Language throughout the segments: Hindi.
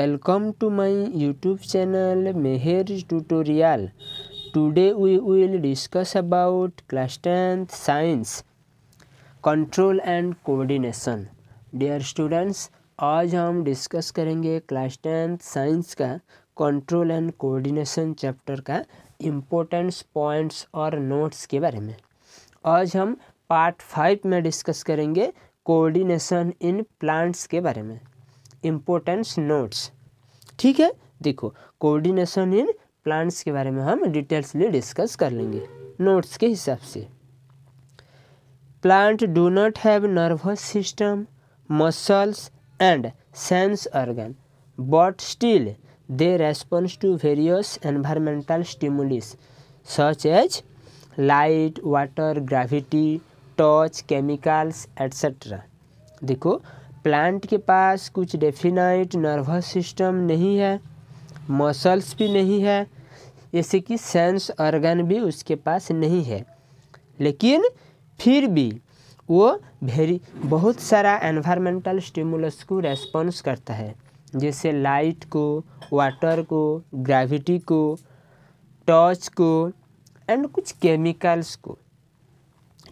Welcome to my YouTube channel Meher Tutorial. Today we will discuss about class 10th science control and coordination. Dear students, आज हम डिस्कस करेंगे क्लास 10th साइंस का कंट्रोल एंड कोऑर्डिनेशन चैप्टर का इम्पोर्टेंस पॉइंट्स और नोट्स के बारे में। आज हम पार्ट 5 में डिस्कस करेंगे कोऑर्डिनेशन इन प्लांट्स के बारे में, इम्पोर्टेंस नोट्स। ठीक है, देखो कोऑर्डिनेशन इन प्लांट्स के बारे में हम डिटेल्सली डिस्कस कर लेंगे नोट्स के हिसाब से। Plant do not have nervous system, muscles and sense organ, but still they respond to various environmental stimuli such as light, water, gravity, touch, chemicals, etc. देखो प्लांट के पास कुछ डेफिनाइट नर्वस सिस्टम नहीं है, मसल्स भी नहीं है, जैसे कि सेंस ऑर्गन भी उसके पास नहीं है, लेकिन फिर भी वो बहुत सारा एनवायरमेंटल स्टिमुलस को रेस्पॉन्स करता है, जैसे लाइट को, वाटर को, ग्रेविटी को, टच को एंड कुछ केमिकल्स को।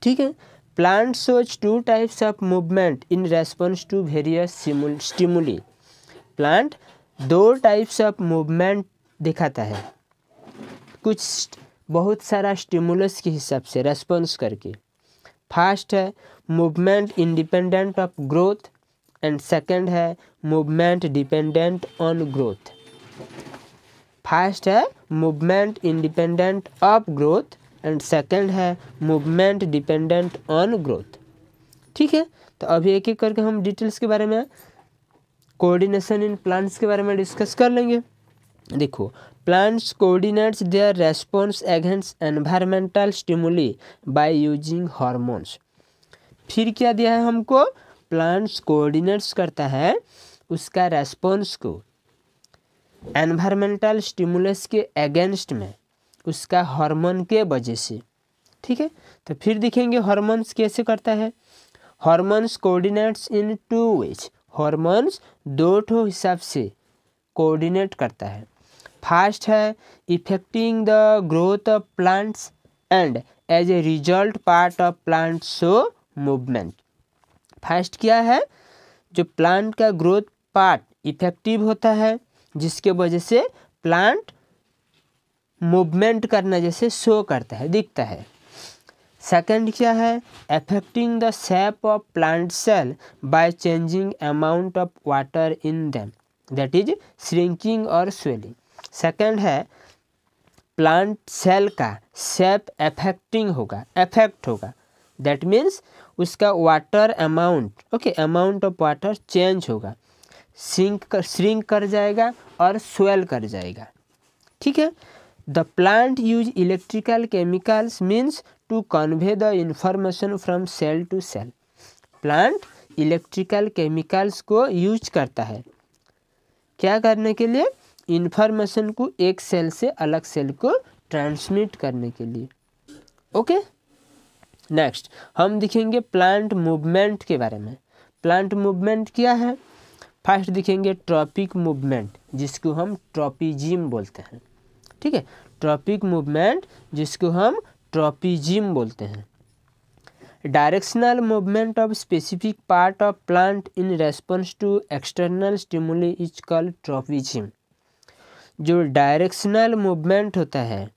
ठीक है, plant shows two types of movement in response to various stimuli. Plant दो टाइप्स ऑफ मूवमेंट दिखाता है कुछ बहुत सारा स्टिमुलस के हिसाब से रेस्पॉन्स करके। फर्स्ट है movement independent of growth and second है movement dependent on growth. First है movement independent of growth and second है मूवमेंट डिपेंडेंट ऑन ग्रोथ। ठीक है, तो अभी एक एक करके हम डिटेल्स के बारे में, कोऑर्डिनेशन इन प्लांट्स के बारे में डिस्कस कर लेंगे। देखो plants coordinates their response against environmental stimuli by using hormones. फिर क्या दिया है हमको, प्लांट्स कोऑर्डिनेट्स करता है उसका रेस्पॉन्स को एनवायरमेंटल स्टिमुलस के अगेंस्ट में उसका हार्मोन के वजह से। ठीक है, तो फिर देखेंगे हार्मोन्स कैसे करता है। Hormones coordinates in two ways, hormones दो ठो हिसाब से कोऑर्डिनेट करता है। फर्स्ट है affecting the growth of plants and as a result part of plant show movement. First क्या है, जो प्लांट का ग्रोथ पार्ट इफेक्टिव होता है जिसके वजह से प्लांट मूवमेंट करना जैसे शो करता है, दिखता है। सेकंड क्या है, affecting the shape of plant cell by changing amount of water in them, that is shrinking और स्वेलिंग। सेकंड है प्लांट सेल का शेप अफेक्ट होगा, दैट मीन्स उसका water amount amount of water change होगा, श्रिंक कर जाएगा और स्वेल कर जाएगा। ठीक है, the plant use electrical chemicals means to convey the information from cell to cell. Plant electrical chemicals को यूज करता है क्या करने के लिए, इंफॉर्मेशन को एक सेल से अलग सेल को ट्रांसमिट करने के लिए। ओके, नेक्स्ट हम देखेंगे प्लांट मूवमेंट के बारे में। प्लांट मूवमेंट क्या है, फर्स्ट दिखेंगे ट्रॉपिक मूवमेंट जिसको हम ट्रॉपिजिम बोलते हैं। ठीक है, ट्रॉपिक मूवमेंट जिसको हम ट्रॉपिजिम बोलते हैं। Directional movement of specific part of plant in response to external stimuli is called tropism. जो डायरेक्शनल मूवमेंट होता है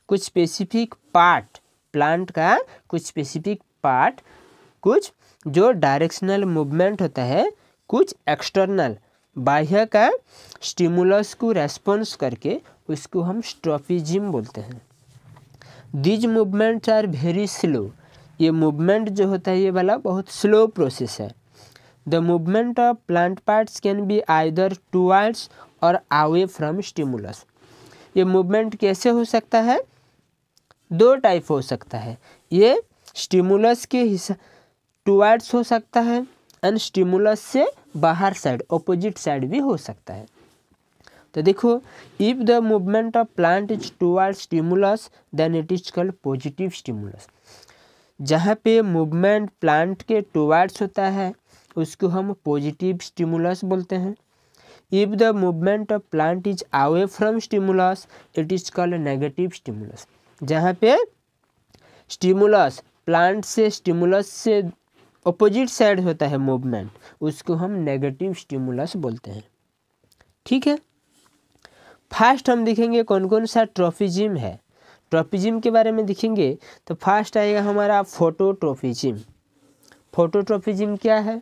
कुछ स्पेसिफिक पार्ट, प्लांट का कुछ स्पेसिफिक पार्ट, कुछ जो डायरेक्शनल मूवमेंट होता है कुछ एक्सटर्नल बाह्य का स्टिमुलस को रेस्पॉन्स करके उसको हम ट्रॉपिजिम बोलते हैं। These movements are very slow, ये मूवमेंट जो होता है ये वाला बहुत स्लो प्रोसेस है। The movement of plant parts can be either towards or away from stimulus. ये मूवमेंट कैसे हो सकता है, दो टाइप हो सकता है, ये स्टिमुलस के टुवर्ड्स हो सकता है एंड स्टिमुलस से बाहर साइड ऑपोजिट साइड भी हो सकता है। तो देखो if the movement of plant is towards stimulus then it is called positive stimulus. जहाँ पे मूवमेंट प्लांट के टुवर्ड्स होता है उसको हम पॉजिटिव स्टिमुलस बोलते हैं। If the movement of plant is away from stimulus it is called negative stimulus. जहाँ पे स्टिमुलस प्लांट से स्टिमुलस से अपोजिट साइड होता है मूवमेंट, उसको हम नेगेटिव स्टिमुलस बोलते हैं। ठीक है, फर्स्ट हम देखेंगे कौन कौन सा ट्रॉफिज्म है। ट्रॉफिज्म के बारे में देखेंगे तो फर्स्ट आएगा हमारा फोटोट्रॉफिज्म। फोटोट्रॉफिज्म क्या है?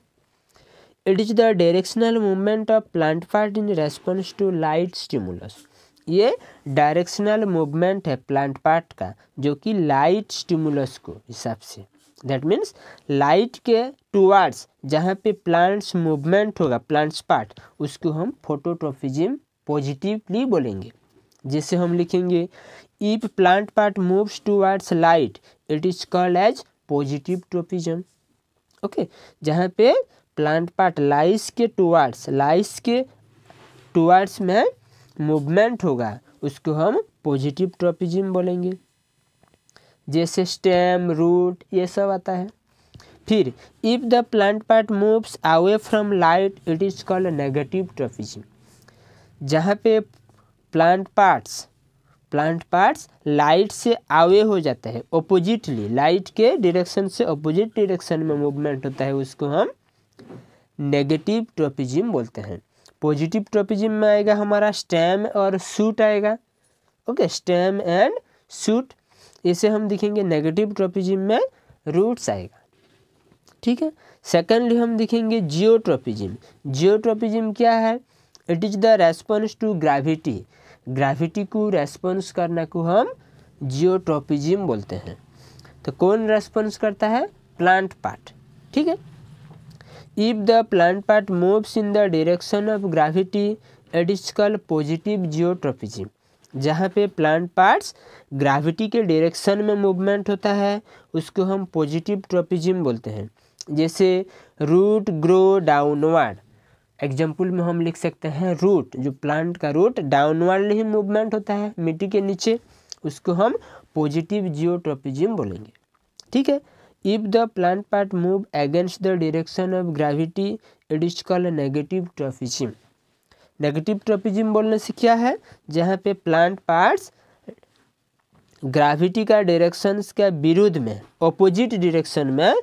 It is the directional movement of plant part in response to light stimulus. ये डायरेक्शनल मूवमेंट है प्लांट पार्ट का जो कि लाइट स्टिमुलस को हिसाब से, दैट मीन्स लाइट के टुवार्ड्स जहाँ पे प्लांट्स मूवमेंट होगा प्लांट्स पार्ट, उसको हम फोटोट्रॉफिज्म पॉजिटिवली बोलेंगे। जैसे हम लिखेंगे if plant part moves towards light it is called as positive tropism. Okay, जहाँ पे प्लांट पार्ट लाइट्स के टुवार्ड्स में मूवमेंट होगा उसको हम पॉजिटिव ट्रॉफिज्म बोलेंगे। जैसे स्टेम, रूट, ये सब आता है। फिर if the plant part moves away from light it is called negative trophism. जहाँ पे प्लांट पार्ट्स लाइट से अवे हो जाता है, ऑपोजिटली लाइट के डायरेक्शन से ऑपोजिट डायरेक्शन में मूवमेंट होता है, उसको हम नेगेटिव ट्रॉफिज्म बोलते हैं। पॉजिटिव ट्रॉफिज्म में आएगा हमारा स्टेम और शूट आएगा। ओके, स्टेम एंड शूट, इसे हम दिखेंगे। नेगेटिव ट्रॉफिज्म में रूट्स आएगा। ठीक है, सेकेंडली हम दिखेंगे जियोट्रॉफिज्म। जियोट्रॉफिज्म क्या है? It is the response to gravity. Gravity को रेस्पॉन्स करना को हम जियोट्रॉफिज्म बोलते हैं। तो कौन रेस्पॉन्स करता है? Plant part. ठीक है, if the plant part moves in the direction of gravity it is called positive geotropism. जहाँ पे प्लांट पार्ट्स ग्रेविटी के डायरेक्शन में मूवमेंट होता है उसको हम पॉजिटिव ट्रॉफिज्म बोलते हैं। जैसे रूट ग्रो डाउनवर्ड, एग्जाम्पल में हम लिख सकते हैं रूट, जो प्लांट का रूट डाउनवर्ड ही मूवमेंट होता है मिट्टी के नीचे, उसको हम पॉजिटिव जियोट्रॉफिज्म बोलेंगे। ठीक है, if the plant part move against the direction of gravity it is called negative trophism. Negative trophism बोलने से क्या है? जहाँ पे प्लांट पार्ट्स ग्रेविटी का डायरेक्शन का विरुद्ध में, ऑपोजिट डायरेक्शन में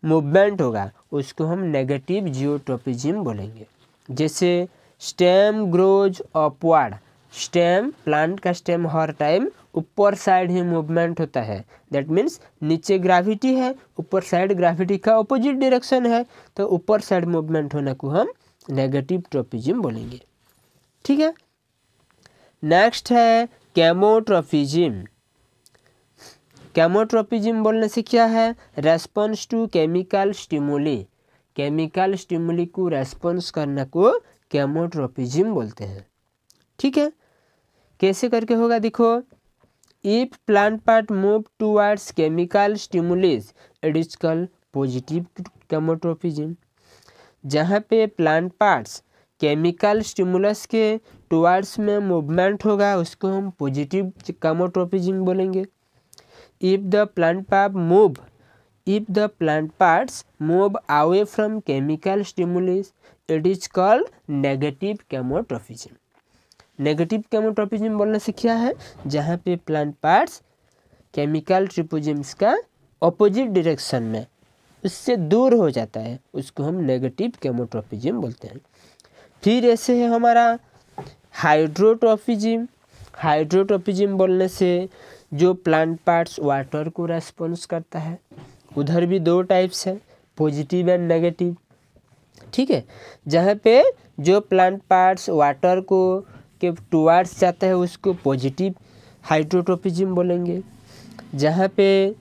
मूवमेंट होगा, उसको हम नेगेटिव जियोट्रॉफिज्म बोलेंगे। जैसे stem grows upward, stem, plant का स्टेम हर टाइम ऊपर साइड ही मूवमेंट होता है, दैट मीन्स नीचे ग्रेविटी है, ऊपर साइड ग्रेविटी का ऑपोजिट डायरेक्शन है, तो ऊपर साइड मूवमेंट होने को हम नेगेटिव ट्रॉफिज्म बोलेंगे। ठीक है, नेक्स्ट है केमोट्रॉफिज्म। केमोट्रॉफिज्म बोलने से क्या है? Response to chemical stimuli. Chemical stimuli को रेस्पॉन्स करने को केमोट्रॉफिज्म बोलते हैं। ठीक है, कैसे करके होगा देखो। If plant part move towards chemical stimuli it is called positive chemotropism. जहाँ पे प्लांट पार्ट्स केमिकल स्टिमुलस के टुवर्ड्स में मूवमेंट होगा उसको हम पॉजिटिव केमोट्रॉफिज्म बोलेंगे। If the plant parts move away from chemical stimulus it is called negative chemotropism. Negative chemotropism बोलने से क्या है? जहाँ पे प्लांट पार्ट्स केमिकल ट्रिपोजिम्स का ऑपोजिट डायरेक्शन में उससे दूर हो जाता है, उसको हम नेगेटिव केमोट्रॉफिज्म बोलते हैं। फिर ऐसे है हमारा हाइड्रोट्रॉफिज्म। हाइड्रोट्रॉफिज्म बोलने से जो प्लांट पार्ट्स वाटर को रेस्पॉन्स करता है, उधर भी दो टाइप्स है, पॉजिटिव एंड नेगेटिव। ठीक है, जहाँ पे जो प्लांट पार्ट्स वाटर को के टुवार्ड्स जाता है उसको पॉजिटिव हाइड्रोट्रॉफिज्म बोलेंगे। जहाँ पे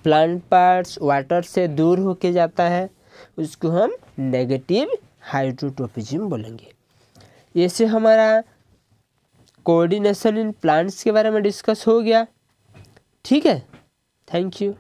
प्लांट पार्ट्स वाटर से दूर होके जाता है उसको हम नेगेटिव हाइड्रोट्रॉफिज्म बोलेंगे। ऐसे हमारा कोऑर्डिनेशन इन प्लांट्स के बारे में डिस्कस हो गया। ठीक है, थैंक यू।